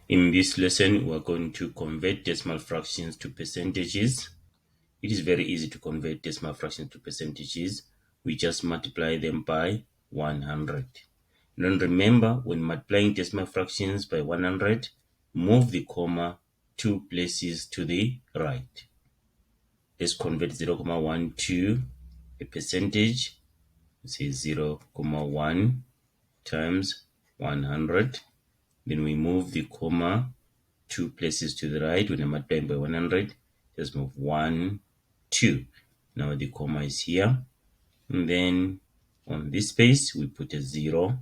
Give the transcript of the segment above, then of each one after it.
In this lesson, we're going to convert decimal fractions to percentages. It is very easy to convert decimal fractions to percentages. We just multiply them by 100. Then remember, when multiplying decimal fractions by 100, move the comma 2 places to the right. Let's convert 0.1 to a percentage. Say 0.1 times 100. Then we move the comma 2 places to the right. When I'm multiplying by 100, just move 1, 2. Now the comma is here. And then on this space, we put a 0.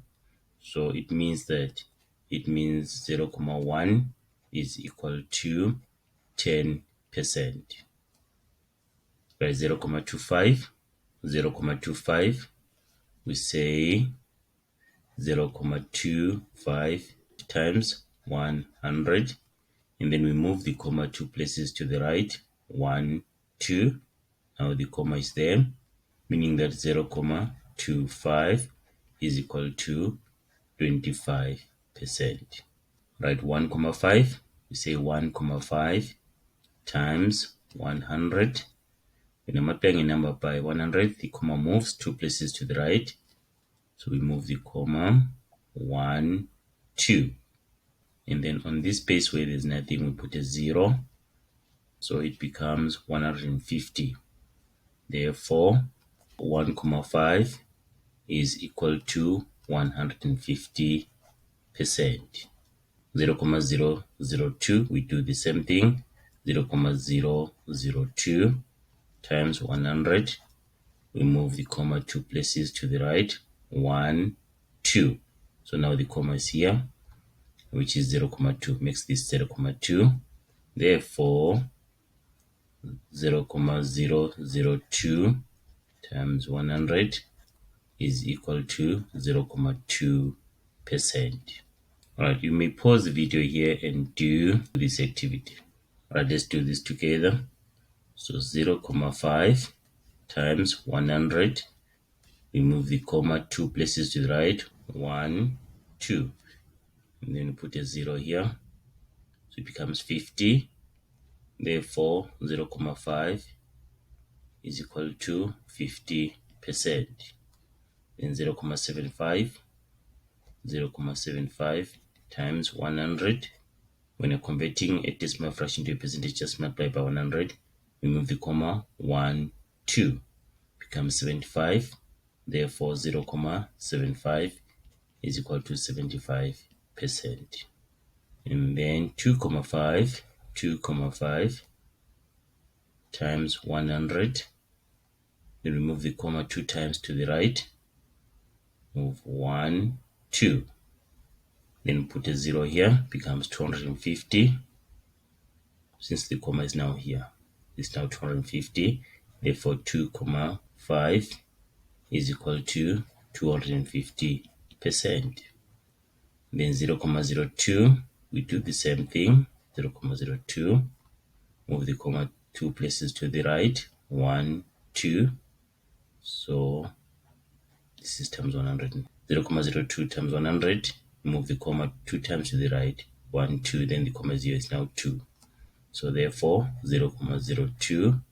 So it means 0.1 is equal to 10%. By 0.25, we say 0.25 times 100, and then we move the comma 2 places to the right, 1, 2. Now the comma is there, meaning that 0.25 is equal to 25%. Right, 1.5, we say 1.5 times 100. When I'm multiplying a number by 100, the comma moves 2 places to the right. So we move the comma 1, 2. And then on this space where there's nothing, we put a 0. So it becomes 150. Therefore, 1.5 is equal to 150%. 0.002, we do the same thing. 0.002 times 100. We move the comma 2 places to the right. 1, 2. So now the comma is here, which is 0.2, makes this 0.2. Therefore, 0.002 times 100 is equal to 0.2%. Alright, you may pause the video here and do this activity. Alright, let's do this together. So 0.5 times 100. We move the comma 2 places to the right. 1, 2. And then we put a 0 here. So it becomes 50. Therefore, 0.5 is equal to 50%. Then 0.75 times 100. When you're converting a decimal fraction to a percentage, just multiply by 100. We move the comma 1, 2. Becomes 75. Therefore, 0.75 is equal to 75%. And then 2.5 times 100. Then remove the comma 2 times to the right. Move 1, 2. Then put a 0 here, becomes 250. Since the comma is now here, it's now 250. Therefore, 2.5 is equal to 250%. Then 0.02, we do the same thing. 0.02, move the comma 2 places to the right. 1, 2. So this is times 100. 0.02 times 100, move the comma 2 times to the right. 1, 2, then the comma 0 is now 2. So therefore, 0.02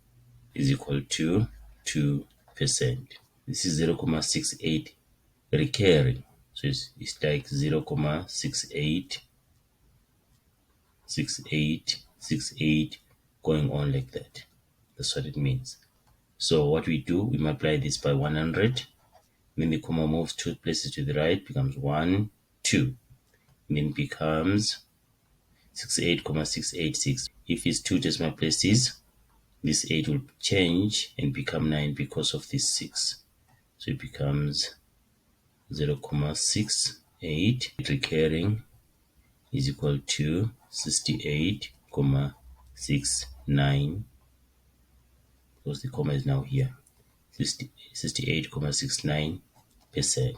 is equal to 2%. This is 0.68 recurring. So it's like 0.68 going on like that. That's what it means. So what we do, we multiply this by 100. Then the comma moves 2 places to the right, becomes 1, 2. And then becomes 68.686. If it's 2 decimal places, this 8 will change and become 9 because of this 6. So it becomes 0.68 recurring is equal to 68.69, because the comma is now here, 68.69%.